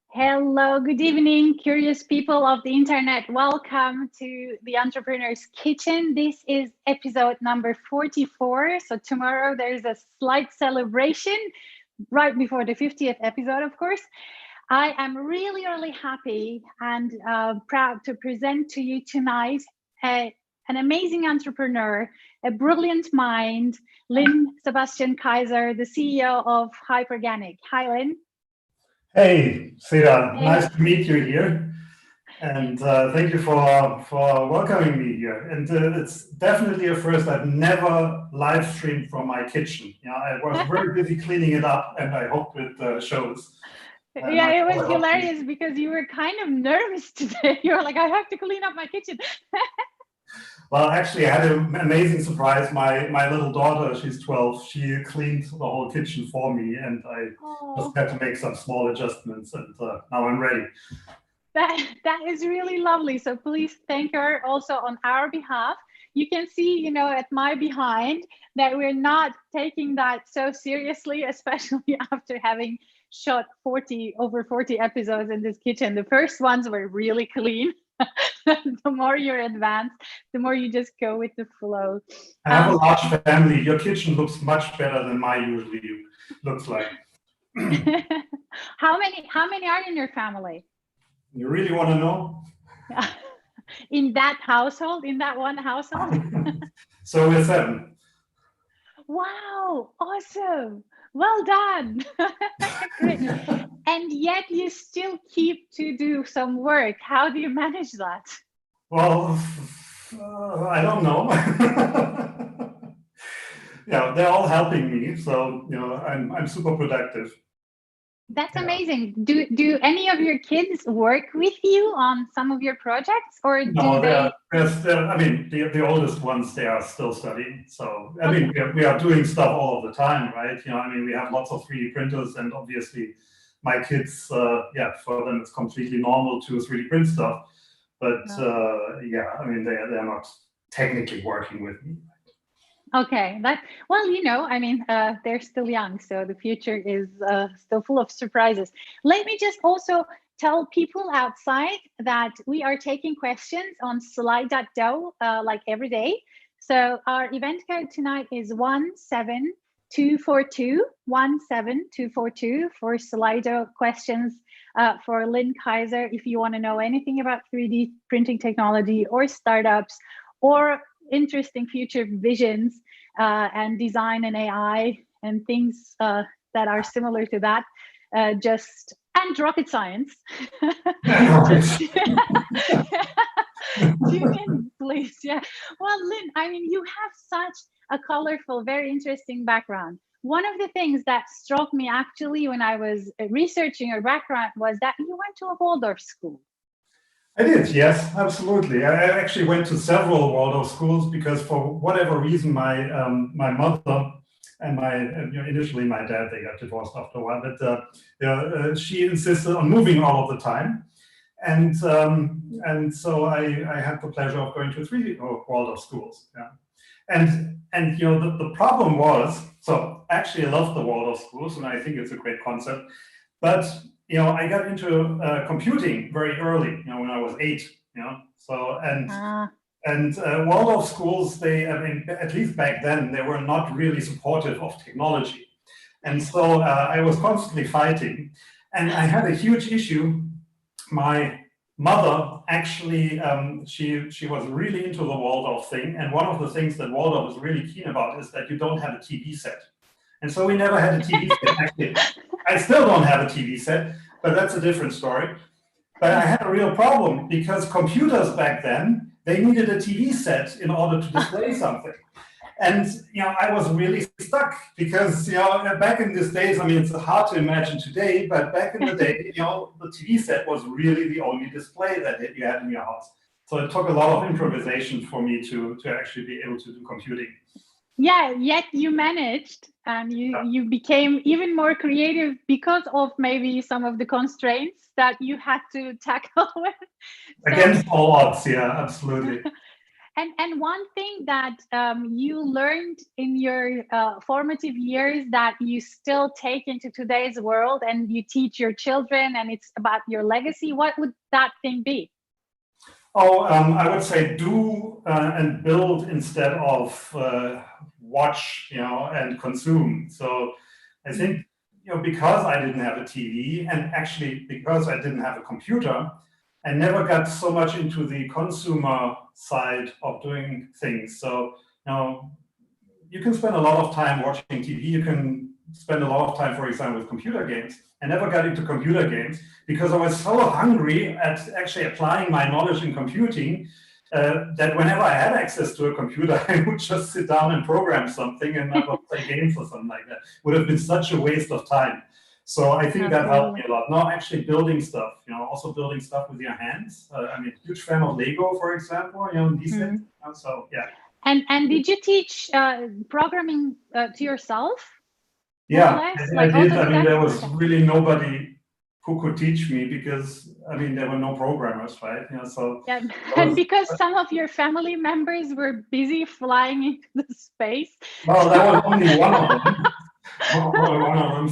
Hello, good evening, curious people of the internet. Welcome to the Entrepreneur's Kitchen. This is episode number 44. So tomorrow there's a slight celebration right before the 50th episode, of course. I am really happy and proud to present to you tonight an amazing entrepreneur, a brilliant mind, Lin Kayser, the CEO of Hyperganics. Hi, Lin. Hey, Sira, nice to meet you here. And thank you for welcoming me here. And it's definitely a first. I've never live streamed from my kitchen. I was very busy cleaning it up, and I hope it shows. Yeah, it was hilarious because you were kind of nervous today. You were like, I have to clean up my kitchen. Well, actually, I had an amazing surprise. My little daughter, she's 12, she cleaned the whole kitchen for me, and I just had to make some small adjustments, and now I'm ready. That is really lovely. So please thank her also on our behalf. You can see, at my behind that we're not taking that so seriously, especially after having shot over 40 episodes in this kitchen. The first ones were really clean. The more you're advanced, the more you just go with the flow. I have a large family. Your kitchen looks much better than mine usually looks like. How many are in your family? You really want to know? In that household, in that one household? So we're 7. Wow, awesome. Well done. Great. And yet you still keep to do some work. How do you manage that? Well, I don't know. Yeah, they're all helping me, so I'm super productive. That's amazing. Do any of your kids work with you on some of your projects, or no, do they? They're still, I mean, the oldest ones, they are still studying. So I mean, we are doing stuff all of the time, right? I mean, we have lots of 3D printers, and obviously, my kids, for them it's completely normal to 3D print stuff. But I mean, they're not technically working with me. Okay, I mean, they're still young, so the future is still full of surprises. Let me just also tell people outside that we are taking questions on slide.do like every day. So our event code tonight is 17242, 17242 for Slido questions for Lin Kayser. If you want to know anything about 3D printing technology or startups or interesting future visions and design and AI and things that are similar to that, and rocket science. Tune in, please. Yeah. Well, Lin, I mean, you have such a colorful, very interesting background. One of the things that struck me actually when I was researching your background was that you went to a Waldorf school. I did, yes, absolutely. I actually went to several Waldorf schools because for whatever reason, my mother and initially my dad, they got divorced after a while, but she insisted on moving all of the time. And so I had the pleasure of going to 3 Waldorf schools. Yeah. And the problem was, so actually I love the Waldorf schools and I think it's a great concept, but I got into computing very early, when I was 8, so, and Waldorf schools, I mean, at least back then, they were not really supportive of technology. And so I was constantly fighting, and I had a huge issue. My mother actually, she was really into the Waldorf thing. And one of the things that Waldorf is really keen about is that you don't have a TV set. And so we never had a TV set. Actually, I still don't have a TV set, but that's a different story. But I had a real problem because computers back then, they needed a TV set in order to display something. And I was really stuck because back in these days, I mean, it's hard to imagine today, but back in the day, the TV set was really the only display that you had in your house. So it took a lot of improvisation for me to actually be able to do computing. Yeah, yet you managed, and you became even more creative because of maybe some of the constraints that you had to tackle with. Against all odds, yeah, absolutely. And one thing that you learned in your formative years that you still take into today's world and you teach your children, and it's about your legacy, what would that thing be? Oh, I would say do and build instead of watch, and consume. So I think, because I didn't have a TV, and actually because I didn't have a computer, I never got so much into the consumer side of doing things. So, you can spend a lot of time watching TV. You can spend a lot of time, for example, with computer games. I never got into computer games because I was so hungry at actually applying my knowledge in computing that whenever I had access to a computer, I would just sit down and program something and I would play games or something like that. Would have been such a waste of time. So I think that helped me a lot. Now actually building stuff, also building stuff with your hands. I'm a huge fan of Lego, for example, these days. So yeah. And did you teach programming to yourself? Yeah, I did. I mean, there was really nobody who could teach me because, there were no programmers, right? So yeah, and because some of your family members were busy flying into the space. Well, that was only one of them. Only one of them.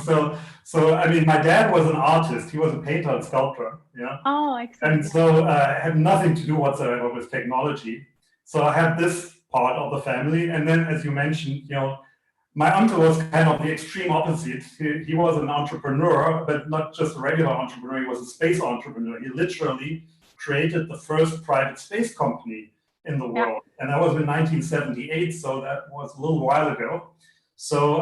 So my dad was an artist. He was a painter and sculptor. Yeah. Oh, excellent. And so I had nothing to do whatsoever with technology. So I had this part of the family, and then, as you mentioned, my uncle was kind of the extreme opposite. He was an entrepreneur, but not just a regular entrepreneur. He was a space entrepreneur. He literally created the first private space company in the world. Yeah. And that was in 1978, so that was a little while ago. So,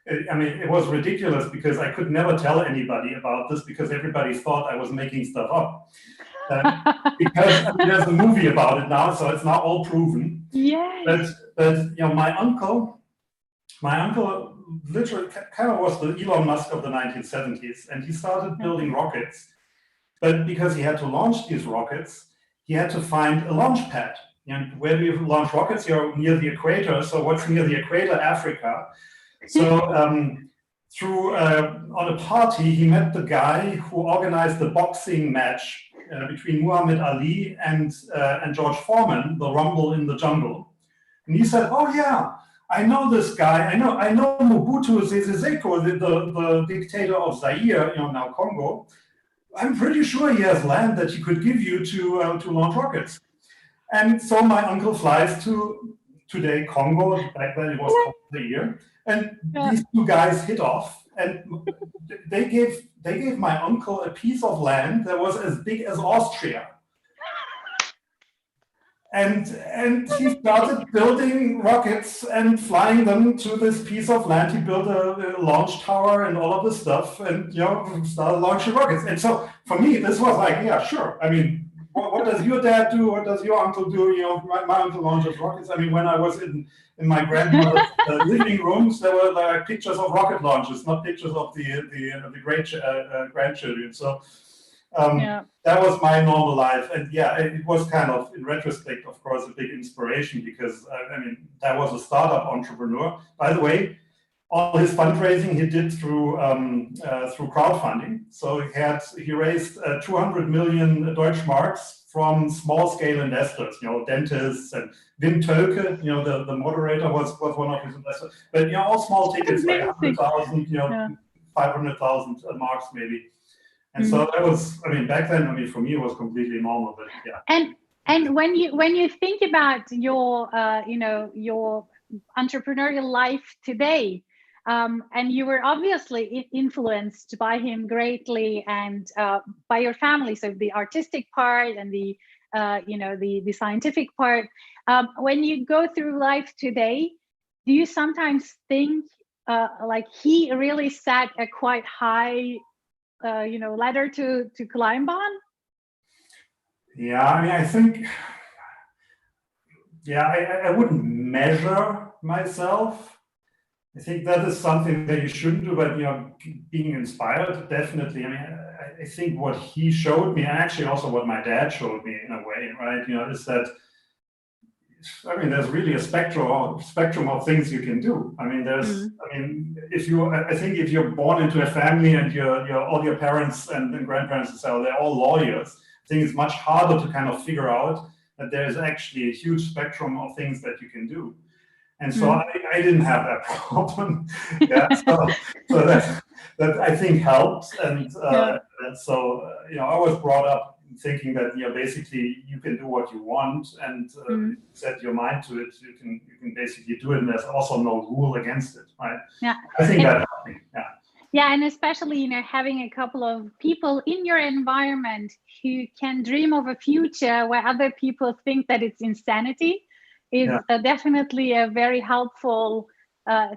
it was ridiculous because I could never tell anybody about this because everybody thought I was making stuff up. Because there's a movie about it now, so it's not all proven. Yes. But my uncle literally kind of was the Elon Musk of the 1970s, and he started building rockets. But because he had to launch these rockets, he had to find a launch pad. And where do you launch rockets? You're near the equator. So what's near the equator? Africa. So on a party, he met the guy who organized the boxing match between Muhammad Ali and George Foreman, the Rumble in the Jungle. And he said, "Oh yeah, I know this guy. I know Mobutu Sese Seko, the dictator of Zaire, now Congo. I'm pretty sure he has land that he could give you to launch rockets." And so my uncle flies to today Congo. Back then it was called Zaire, and these two guys hit off, and they gave my uncle a piece of land that was as big as Austria. And he started building rockets and flying them to this piece of land. He built a launch tower and all of this stuff, and started launching rockets. And so for me, this was like, yeah, sure. What does your dad do? What does your uncle do? My uncle launches rockets. When I was in my grandmother's living rooms, there were like pictures of rocket launches, not pictures of the great grandchildren. So. That was my normal life, and it was kind of, in retrospect, of course, a big inspiration because that was a startup entrepreneur. By the way, all his fundraising he did through crowdfunding. So he raised 200 million Deutschmarks from small scale investors, dentists, and Wim Tölke, the moderator was one of his investors. But all small tickets, like 100,000, 500,000 marks maybe. And so that was, back then, for me, it was completely normal, but yeah. And when you think about your, your entrepreneurial life today, and you were obviously influenced by him greatly and by your family, so the artistic part and the, the scientific part. When you go through life today, do you sometimes think like he really set a quite high ladder to climb on? Yeah, I think, I wouldn't measure myself. I think that is something that you shouldn't do, but being inspired, definitely. I think what he showed me, and actually also what my dad showed me in a way, right? Is that I mean, there's really a spectrum of things you can do. I mean, I think if you're born into a family and all your parents and grandparents, so they're all lawyers, I think it's much harder to kind of figure out that there is actually a huge spectrum of things that you can do. And so I didn't have that problem. Yeah, so that I think helps. And so I was brought up thinking that basically you can do what you want and set your mind to it. You can basically do it, and there's also no rule against it, right? Yeah, I think that helped me. Yeah. Yeah, and especially having a couple of people in your environment who can dream of a future where other people think that it's insanity is definitely a very helpful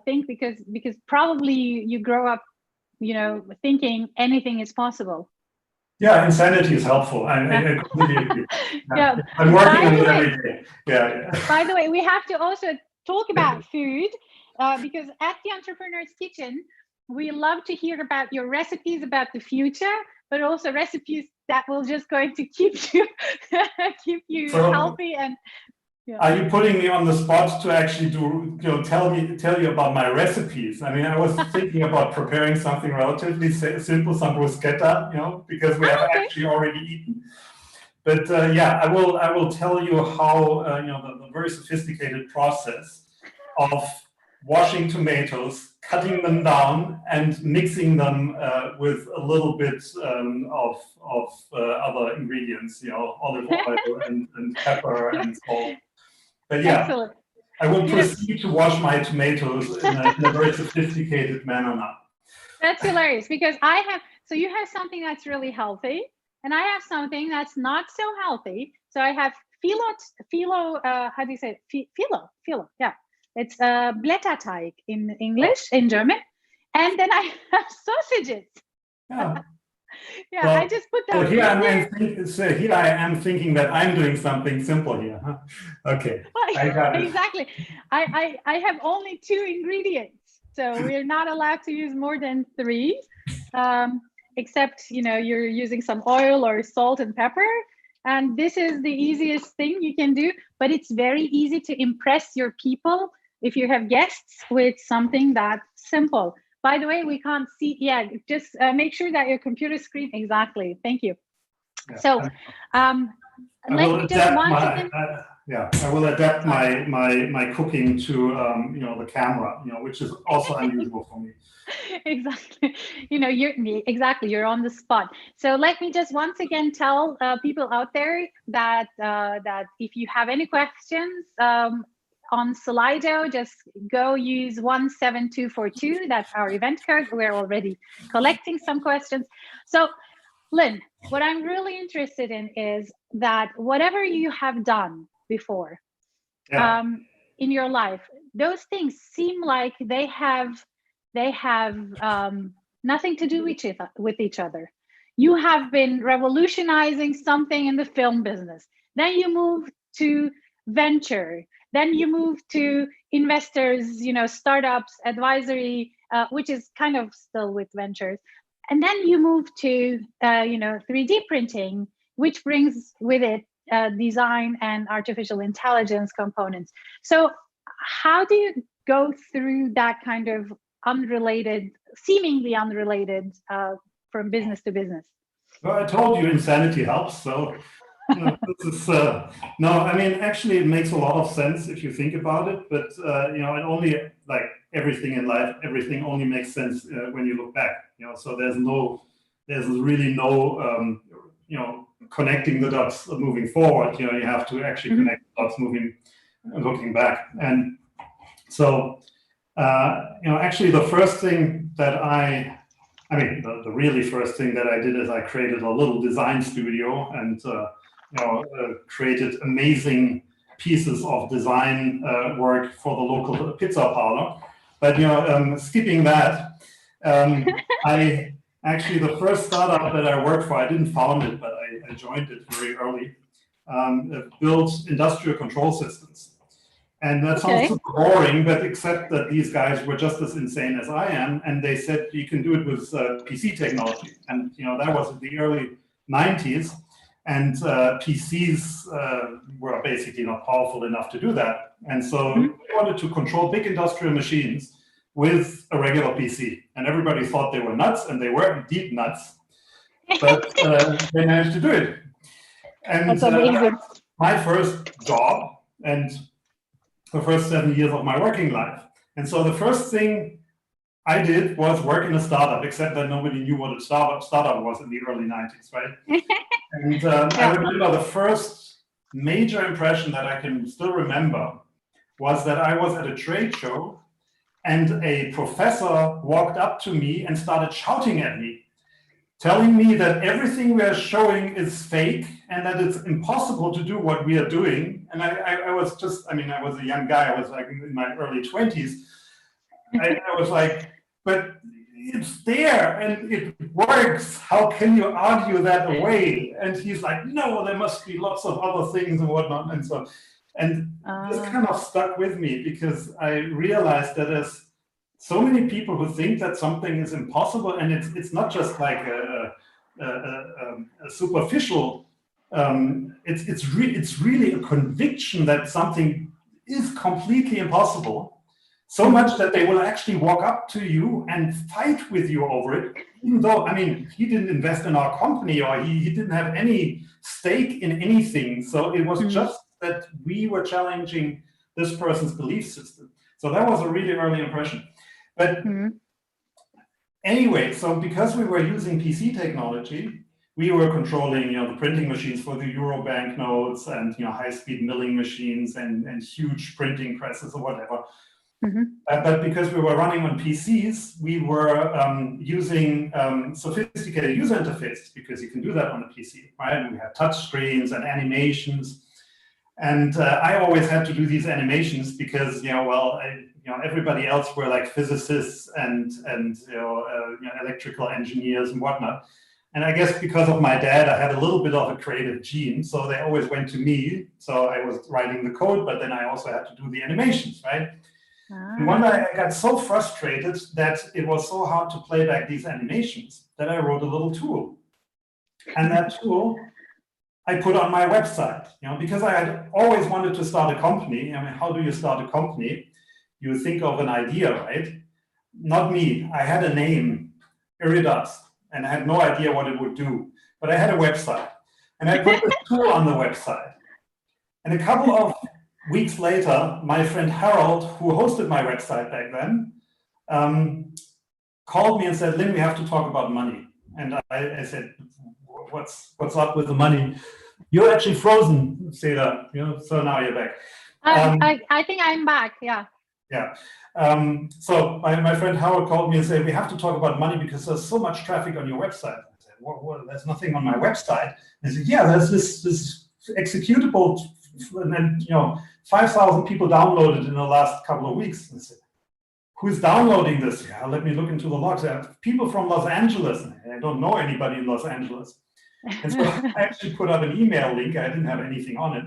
thing, because probably you grow up thinking anything is possible. Yeah, insanity is helpful. I completely agree. Yeah. I'm working on it every day. Yeah. By the way, we have to also talk about food because at the Entrepreneur's Kitchen, we love to hear about your recipes about the future, but also recipes that will just going to keep you healthy. And are you putting me on the spot to actually tell you about my recipes? I mean, I was thinking about preparing something relatively simple, some bruschetta, because we have actually already eaten. But I will tell you how the very sophisticated process of washing tomatoes, cutting them down, and mixing them with a little bit of other ingredients, olive oil and pepper and salt. But excellent. I will proceed to wash my tomatoes in a very sophisticated manner now. That's hilarious, because you have something that's really healthy, and I have something that's not so healthy. So I have phyllo, how do you say it? Phyllo, yeah. It's Blätterteig in English, in German. And then I have sausages. Yeah. Yeah, well, I just put that. So here I am thinking that I'm doing something simple here. Huh? Okay. Well, I got it. Exactly. I have only 2 ingredients, so we're not allowed to use more than 3, except you're using some oil or salt and pepper. And this is the easiest thing you can do, but it's very easy to impress your people if you have guests with something that simple. By the way, we can't see. Yeah, just make sure that your computer screen. Exactly. Thank you. Yeah. So, let me just once again. I will adapt my cooking to the camera, which is also unusual for me. Exactly. You're on the spot. So let me just once again tell people out there that if you have any questions on Slido, just go use 17242. That's our event code. We're already collecting some questions. So, Lin, what I'm really interested in is that whatever you have done before in your life, those things seem like they have nothing to do with each other. You have been revolutionizing something in the film business. Then you move to venture. Then you move to investors, startups, advisory, which is kind of still with ventures. And then you move to 3D printing, which brings with it design and artificial intelligence components. So how do you go through that kind of seemingly unrelated from business to business? Well, I told you insanity helps. So this is actually it makes a lot of sense if you think about it. But it only, like everything in life, everything only makes sense when you look back. So there's really no connecting the dots moving forward. You have to actually connect the dots looking back. And so actually the first thing that the really first thing that I did is I created a little design studio and created amazing pieces of design work for the local pizza parlor. But skipping that, the first startup that I worked for, I didn't found it, but I joined it very early. Built industrial control systems. And that sounds super boring, but except that these guys were just as insane as I am, and they said you can do it with PC technology. And that was in the early 90s. And PCs were basically not powerful enough to do that. And so they wanted to control big industrial machines with a regular PC. And everybody thought they were nuts, and they were indeed nuts. But they managed to do it. And that's amazing. My first job and the first 7 years of my working life. And so the first thing I did was work in a startup, except that nobody knew what a startup was in the early 90s, right? And I remember the first major impression that I can still remember was that I was at a trade show and a professor walked up to me and started shouting at me, telling me that everything we are showing is fake and that it's impossible to do what we are doing. And I was just, I mean, I was a young guy, I was like in my early 20s. I was like, but it's there and it works. How can you argue that away? And he's like, no, there must be lots of other things and whatnot. And so, and this kind of stuck with me because I realized that there's so many people who think that something is impossible, and it's not just like a superficial. It's really a conviction that something is completely impossible. So much that they will actually walk up to you and fight with you over it, even though, I mean, he didn't invest in our company or he didn't have any stake in anything. So it was just that we were challenging this person's belief system. So that was a really early impression. But anyway, so because we were using PC technology, we were controlling, the printing machines for the Euro banknotes and, high-speed milling machines and huge printing presses or whatever. But because we were running on PCs, we were using sophisticated user interfaces because you can do that on a PC, right? And we had touch screens and animations. And I always had to do these animations because, everybody else were like physicists and electrical engineers and whatnot. And I guess because of my dad, I had a little bit of a creative gene. So they always went to me. So I was writing the code, but then I also had to do the animations, right? And one day I got so frustrated that it was so hard to play back these animations that I wrote a little tool. And that tool I put on my website, because I had always wanted to start a company. I mean, how do you start a company? You think of an idea, right? Not me. I had a name, Iridas, and I had no idea what it would do. But I had a website, and I put this tool on the website. And a couple of weeks later, my friend Harold, who hosted my website back then, called me and said, Lin, we have to talk about money. And I said, what's up with the money? You're actually frozen, Seda, so now you're back. I think I'm back, yeah. Yeah. So my friend Howard called me and said, we have to talk about money because there's so much traffic on your website. I said, well, there's nothing on my website. And I said, yeah, there's this executable, and then, 5,000 people downloaded in the last couple of weeks. And I said, who's downloading this? Yeah, let me look into the logs. I have people from Los Angeles. I don't know anybody in Los Angeles. And so I actually put up an email link. I didn't have anything on it.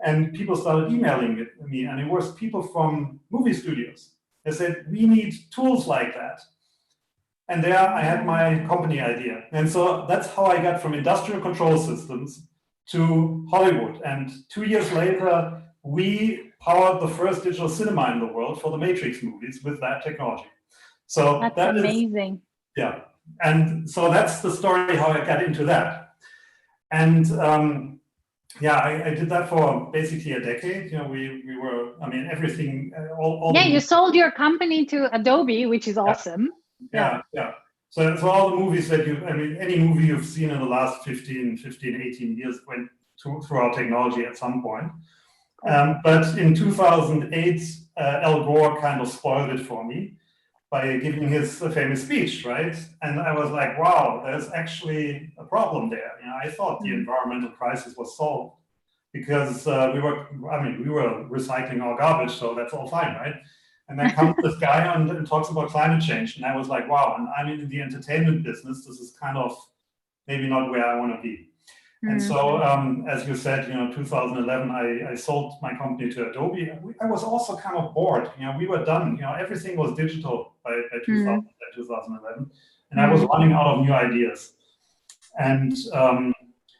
And people started emailing me, and it was people from movie studios. They said, we need tools like that. And there I had my company idea. And so that's how I got from industrial control systems to Hollywood. And 2 years later, we powered the first digital cinema in the world for the Matrix movies with that technology. So that's amazing. Yeah. And so that's the story how I got into that. And I did that for basically a decade. We were, everything, all you sold your company to Adobe, which is awesome. Yeah. So all the movies that any movie you've seen in the last 15, 18 years went through our technology at some point. But in 2008, Al Gore kind of spoiled it for me by giving his famous speech, right? And I was like, wow, there's actually a problem there. I thought the environmental crisis was solved because we were recycling our garbage, so that's all fine, right? And then comes this guy and talks about climate change, and I was like, wow, and I'm in the entertainment business. This is kind of maybe not where I want to be. And so, as you said, 2011, I sold my company to Adobe. I was also kind of bored. We were done. Everything was digital by 2011, and I was running out of new ideas. And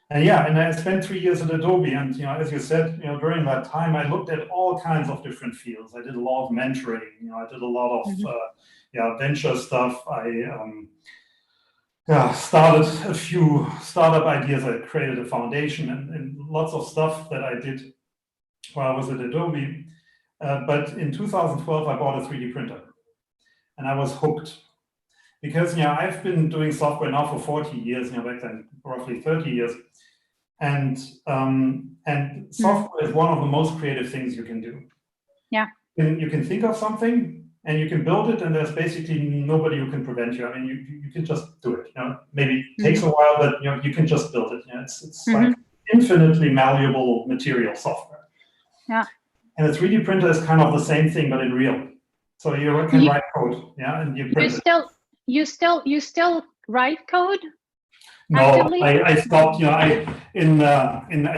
And yeah, and I spent 3 years at Adobe, and as you said, during that time, I looked at all kinds of different fields. I did a lot of mentoring. I did a lot of venture stuff. I started a few startup ideas. I created a foundation and lots of stuff that I did while I was at Adobe. But in 2012, I bought a 3D printer, and I was hooked. Because I've been doing software now for 40 years, back then roughly 30 years, and software is one of the most creative things you can do. Yeah. You can think of something and you can build it, and there's basically nobody who can prevent you. I mean, you can just do it. Maybe it takes a while, but you can just build it. It's like infinitely malleable material software. Yeah. And a 3D printer is kind of the same thing, but in real. So you can write code, and you print it. You still write code? No, actively? I stopped. I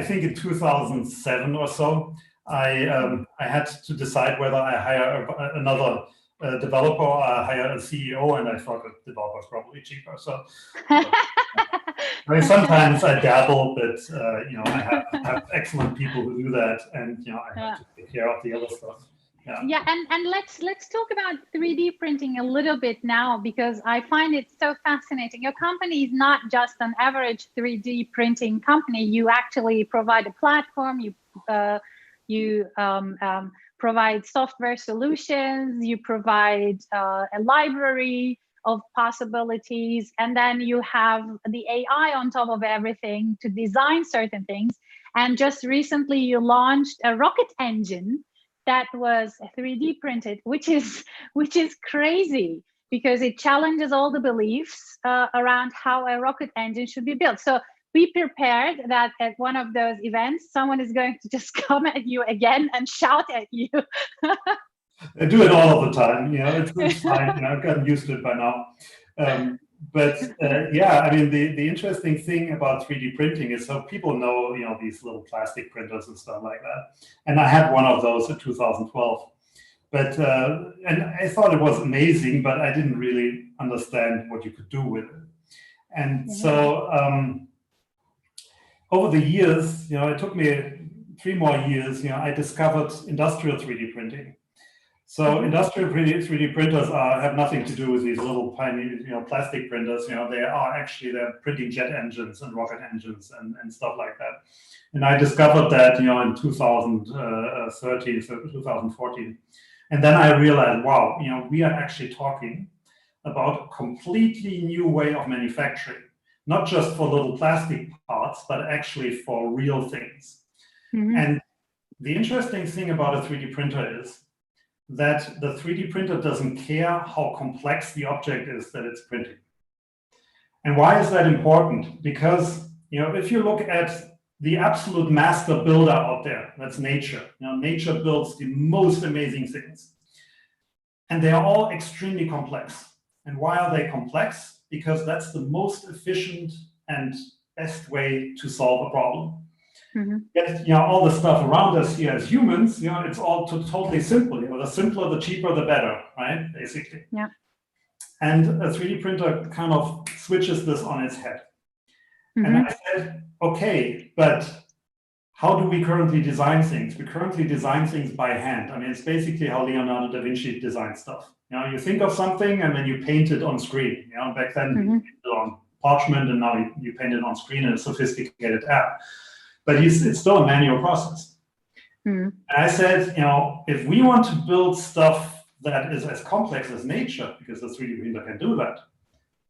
think in 2007 or so, I had to decide whether I hire another developer or I hire a CEO, and I thought a developer is probably cheaper. So, I mean, sometimes I dabble, but I have excellent people who do that, and I have to take care of the other stuff. Yeah, and let's talk about 3D printing a little bit now, because I find it so fascinating. Your company is not just an average 3D printing company. You actually provide a platform. You provide software solutions. You provide a library of possibilities, and then you have the AI on top of everything to design certain things. And just recently, you launched a rocket engine that was 3D printed, which is crazy, because it challenges all the beliefs around how a rocket engine should be built. So be prepared that at one of those events, someone is going to just come at you again and shout at you. I do it all of the time. It's fine. I've gotten used to it by now. But I mean, the interesting thing about 3D printing is, so people know, these little plastic printers and stuff like that. And I had one of those in 2012. But and I thought it was amazing, but I didn't really understand what you could do with it. And so over the years, it took me 3 more years. I discovered industrial 3D printing. So industrial 3D printers have nothing to do with these little tiny, plastic printers. They're printing jet engines and rocket engines and stuff like that. And I discovered that, in 2013, so 2014. And then I realized, wow, we are actually talking about a completely new way of manufacturing, not just for little plastic parts, but actually for real things. And the interesting thing about a 3D printer is that the 3D printer doesn't care how complex the object is that it's printing. And why is that important? Because, if you look at the absolute master builder out there, that's nature. Nature builds the most amazing things. And they are all extremely complex. And why are they complex? Because that's the most efficient and best way to solve a problem. Yet, all the stuff around us here as humans, it's all totally simple. The simpler, the cheaper, the better, right? Basically. Yeah. And a 3D printer kind of switches this on its head. And I said, okay, but how do we currently design things? We currently design things by hand. I mean, it's basically how Leonardo da Vinci designed stuff. You think of something and then you paint it on screen. Back then you painted it on parchment, and now you paint it on screen in a sophisticated app. But it's still a manual process. And I said, if we want to build stuff that is as complex as nature, because the 3D printer can do that,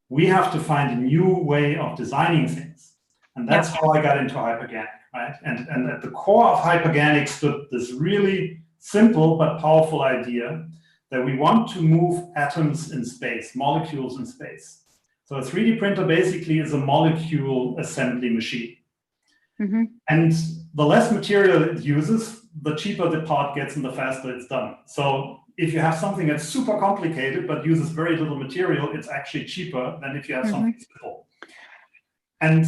we have to find a new way of designing things. And that's how I got into Hyperganic, right? And at the core of Hyperganic stood this really simple but powerful idea that we want to move atoms in space, molecules in space. So a 3D printer basically is a molecule assembly machine. And the less material it uses, the cheaper the part gets and the faster it's done. So if you have something that's super complicated but uses very little material, it's actually cheaper than if you have something simple. And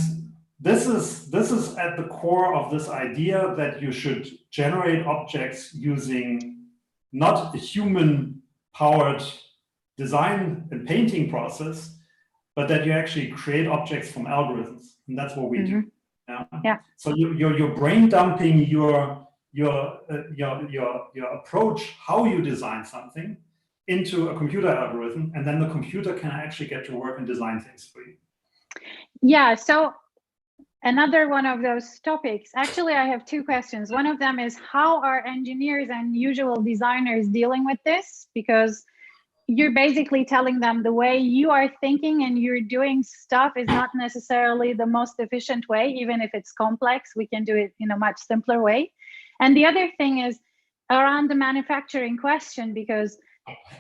this is at the core of this idea that you should generate objects using not a human-powered design and painting process, but that you actually create objects from algorithms. And that's what we do. Yeah. So you're brain dumping your approach, how you design something, into a computer algorithm, and then the computer can actually get to work and design things for you. Yeah. So another one of those topics, actually, I have two questions. One of them is, how are engineers and usual designers dealing with this? Because you're basically telling them the way you are thinking and you're doing stuff is not necessarily the most efficient way, even if it's complex. We can do it in a much simpler way. And the other thing is around the manufacturing question, because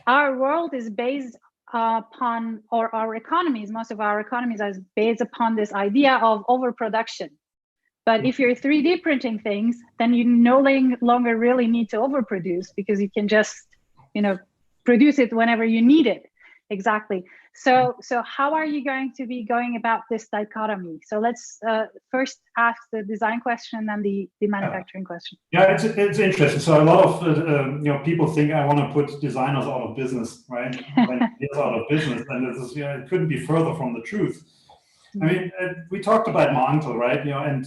our world is based upon, or our economies, most of our economies are based upon this idea of overproduction. But if you're 3D printing things, then you no longer really need to overproduce, because you can just, produce it whenever you need it. Exactly. So how are you going to be going about this dichotomy? So let's first ask the design question and then the manufacturing question. Yeah, it's interesting. So a lot of people think I want to put designers out of business, right? Engineers out of business, and this is, it couldn't be further from the truth. I mean, we talked about my uncle, right? And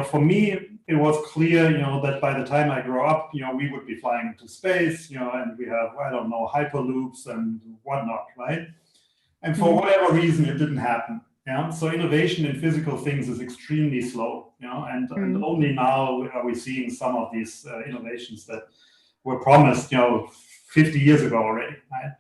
for me, it was clear, that by the time I grow up, we would be flying into space, and we have, I don't know, hyperloops and whatnot, right? And for whatever reason, it didn't happen. Yeah. So innovation in physical things is extremely slow, and only now are we seeing some of these innovations that were promised, 50 years ago already, right?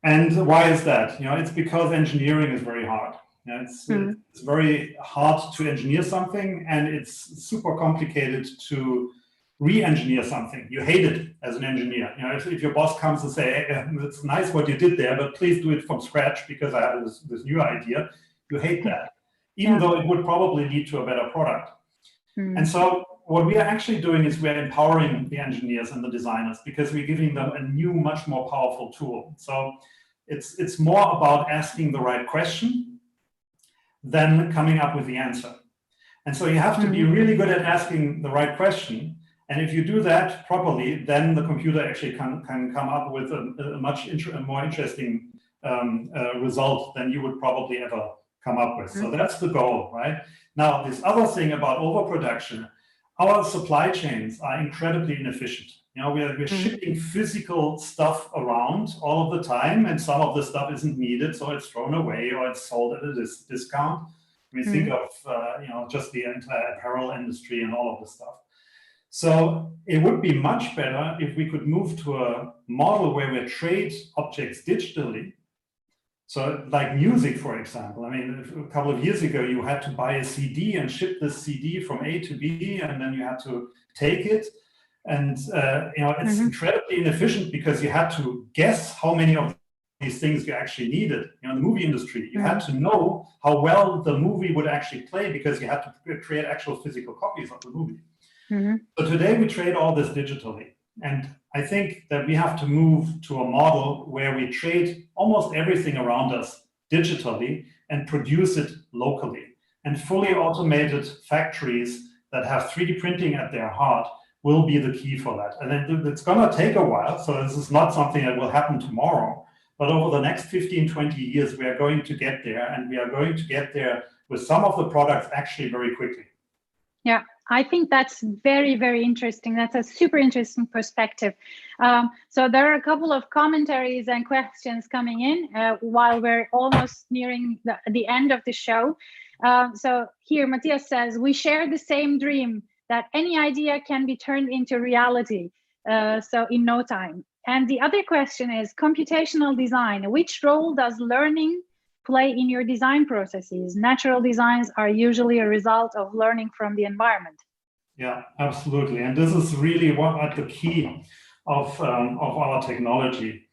And why is that? It's because engineering is very hard. It's very hard to engineer something, and it's super complicated to re-engineer something. You hate it as an engineer. If your boss comes and say, hey, it's nice what you did there, but please do it from scratch because I have this new idea, you hate that, even though it would probably lead to a better product. And so what we are actually doing is we're empowering the engineers and the designers, because we're giving them a new, much more powerful tool. So it's more about asking the right question than coming up with the answer. And so you have to be really good at asking the right question. And if you do that properly, then the computer actually can come up with a much more interesting result than you would probably ever come up with. So that's the goal, right? Now, this other thing about overproduction, our supply chains are incredibly inefficient. We're shipping physical stuff around all of the time, and some of the stuff isn't needed, so it's thrown away or it's sold at a discount. We think of just the entire apparel industry and all of this stuff. So it would be much better if we could move to a model where we trade objects digitally. So like music, for example. I mean, a couple of years ago, you had to buy a CD and ship this CD from A to B, and then you had to take it. And it's incredibly inefficient, because you had to guess how many of these things you actually needed. In the movie industry, you had to know how well the movie would actually play, because you had to create actual physical copies of the movie. So today we trade all this digitally. And I think that we have to move to a model where we trade almost everything around us digitally and produce it locally. And fully automated factories that have 3D printing at their heart will be the key for that. And it's going to take a while. So this is not something that will happen tomorrow. But over the next 15, 20 years, we are going to get there. And we are going to get there with some of the products actually very quickly. Yeah, I think that's very, very interesting. That's a super interesting perspective. So there are a couple of commentaries and questions coming in while we're almost nearing the end of the show. So here, Matthias says, we share the same dream that any idea can be turned into reality, so in no time. And the other question is computational design. Which role does learning play in your design processes? Natural designs are usually a result of learning from the environment. Yeah, absolutely. And this is really what the key of our technology.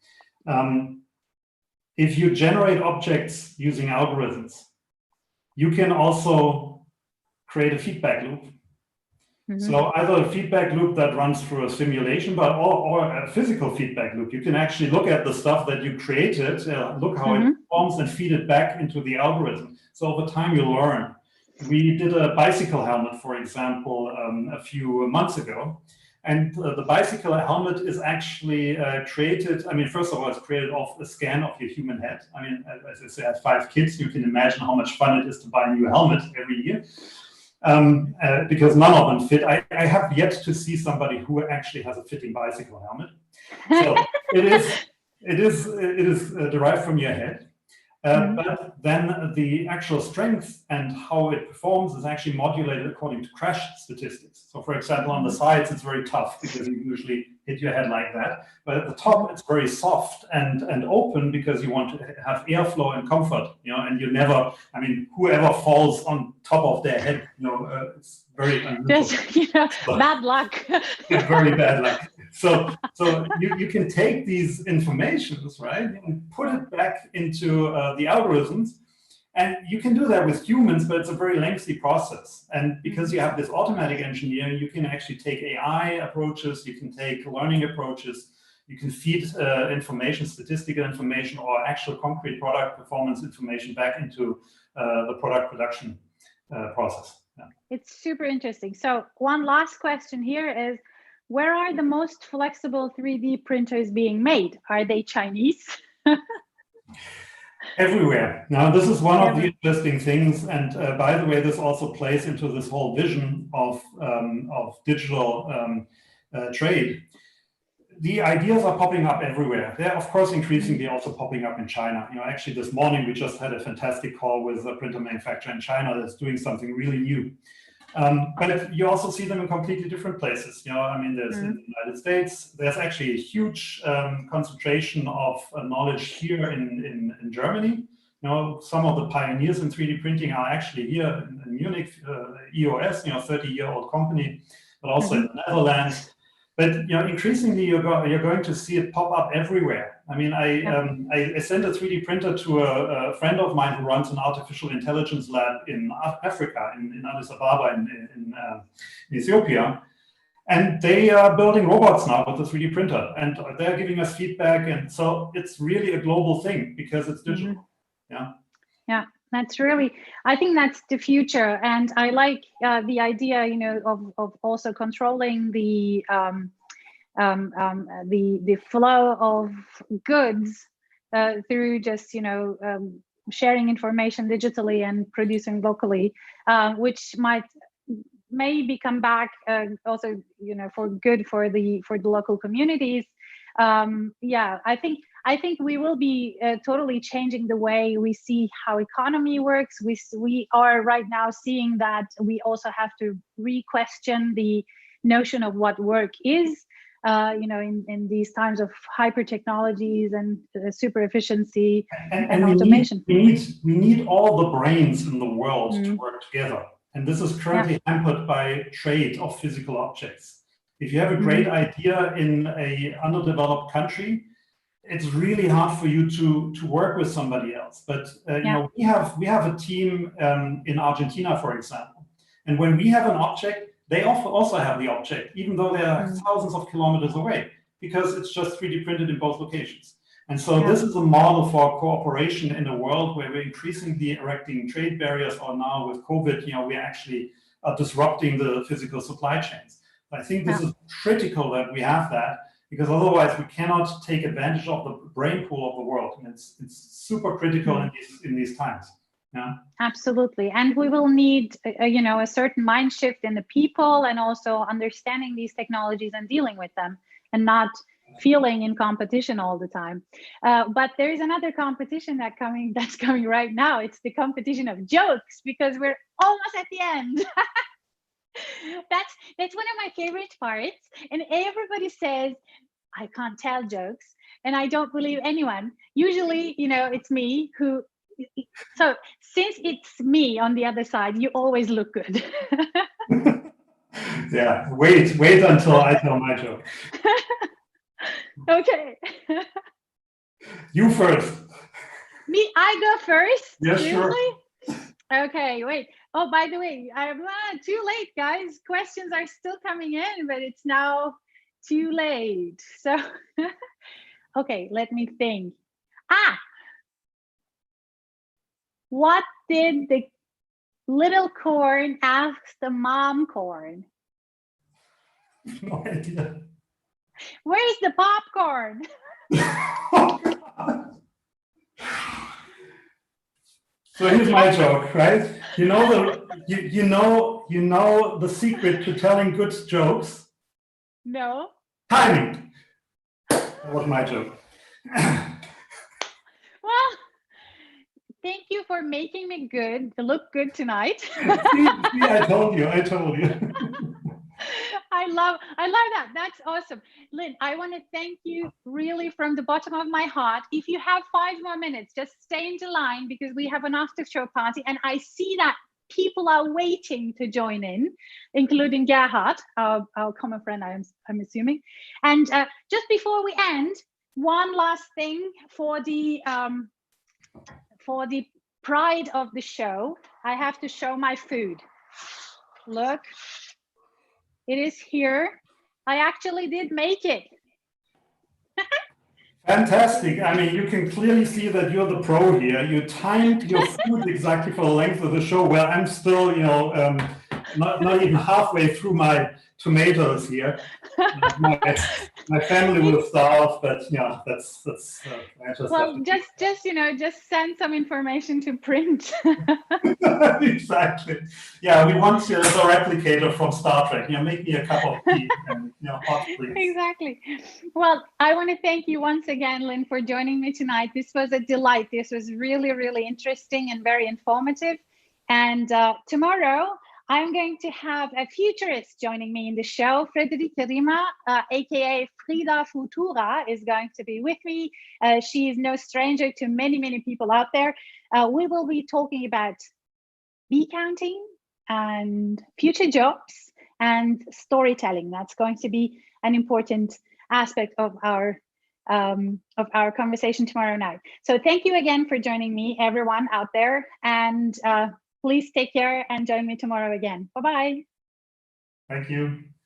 If you generate objects using algorithms, you can also create a feedback loop. So either a feedback loop that runs through a simulation, or a physical feedback loop. You can actually look at the stuff that you created, look how it performs, and feed it back into the algorithm. So over time you learn. We did a bicycle helmet, for example, a few months ago. And the bicycle helmet is actually created. I mean, first of all, it's created off a scan of your human head. I mean, as I said, I have 5 kids. You can imagine how much fun it is to buy a new helmet every year. because none of them fit. I have yet to see somebody who actually has a fitting bicycle helmet. So it is derived from your head. But then the actual strength and how it performs is actually modulated according to crash statistics. So for example, on the sides, it's very tough because you usually hit your head like that. But at the top, it's very soft and open because you want to have airflow and comfort, and you never, whoever falls on top of their head, it's very unusual. Bad luck. Yeah, very bad luck. So you can take these informations, right, and put it back into the algorithms, and you can do that with humans, but it's a very lengthy process. And because you have this automatic engineering, you can actually take AI approaches, you can take learning approaches, you can feed information, statistical information, or actual concrete product performance information back into the product production process. Yeah. It's super interesting. So one last question here is, where are the most flexible 3D printers being made? Are they Chinese? Everywhere. Now, this is one of the interesting things. And by the way, this also plays into this whole vision of digital trade. The ideas are popping up everywhere. They're, of course, increasingly also popping up in China. Actually, this morning, we just had a fantastic call with a printer manufacturer in China that's doing something really new. But you also see them in completely different places. There's in the United States, there's actually a huge concentration of knowledge here in Germany. Some of the pioneers in 3D printing are actually here in Munich, EOS, 30-year-old company, but also in the Netherlands. But increasingly, you're going to see it pop up everywhere. I sent a 3D printer to a friend of mine who runs an artificial intelligence lab in Africa, in Addis Ababa, in Ethiopia. And they are building robots now with the 3D printer. And they're giving us feedback. And so it's really a global thing because it's digital. Yeah, I think that's the future. And I like the idea, of also controlling the flow of goods through just sharing information digitally and producing locally, which may become back also for good for the local communities. I think we will be totally changing the way we see how economy works. We are right now seeing that we also have to re-question the notion of what work is. In these times of hyper technologies and super efficiency and automation. We need all the brains in the world to work together. And this is currently hampered by trade of physical objects. If you have a great idea in an underdeveloped country, it's really hard for you to work with somebody else. But we have a team in Argentina, for example. And when we have an object, they also have the object, even though they are thousands of kilometers away, because it's just 3D printed in both locations. And so this is a model for cooperation in a world where we're increasingly erecting trade barriers, or now with COVID, we actually are disrupting the physical supply chains. I think this is critical that we have that, because otherwise we cannot take advantage of the brain pool of the world. And it's super critical in these times. Yeah, absolutely. And we will need, a certain mind shift in the people, and also understanding these technologies and dealing with them, and not feeling in competition all the time. But there is another competition that's coming right now. It's the competition of jokes, because we're almost at the end. That's one of my favorite parts. And everybody says, I can't tell jokes, and I don't believe anyone. Usually, it's me who. So since it's me on the other side, you always look good. Yeah, wait until I tell my joke. Okay. You first. Me, I go first? Yes, seriously? Sure. Okay, wait. Oh, by the way, I'm too late, guys. Questions are still coming in, but it's now too late. So, okay, let me think. What did the little corn ask the mom corn? No idea. Where's the popcorn? So here's my joke, right? You know you know the secret to telling good jokes? No. Timing. That was my joke. Well, thank you for making me look good tonight. See, I told you. I love that. That's awesome. Lin, I want to thank you really from the bottom of my heart. If you have 5 more minutes, just stay in the line because we have an after show party and I see that people are waiting to join in, including Gerhard, our common friend, I'm assuming. And just before we end, one last thing for the pride of the show, I have to show my food. Look. It is here. I actually did make it. Fantastic. I mean, you can clearly see that you're the pro here. You timed your food exactly for the length of the show, where I'm still, not even halfway through my tomatoes here. My family will starve, but yeah, that's well, just send some information to print. Exactly. Yeah, we want the replicator from Star Trek. Make me a cup of tea and hot, please. Exactly. Well, I want to thank you once again, Lin, for joining me tonight. This was a delight. This was really, really interesting and very informative. And tomorrow, I'm going to have a futurist joining me in the show. Friederike Riemer, aka Frida Futura, is going to be with me. She is no stranger to many, many people out there. We will be talking about bee counting and future jobs and storytelling. That's going to be an important aspect of our conversation tomorrow night. So thank you again for joining me, everyone out there, and please take care and join me tomorrow again. Bye-bye. Thank you.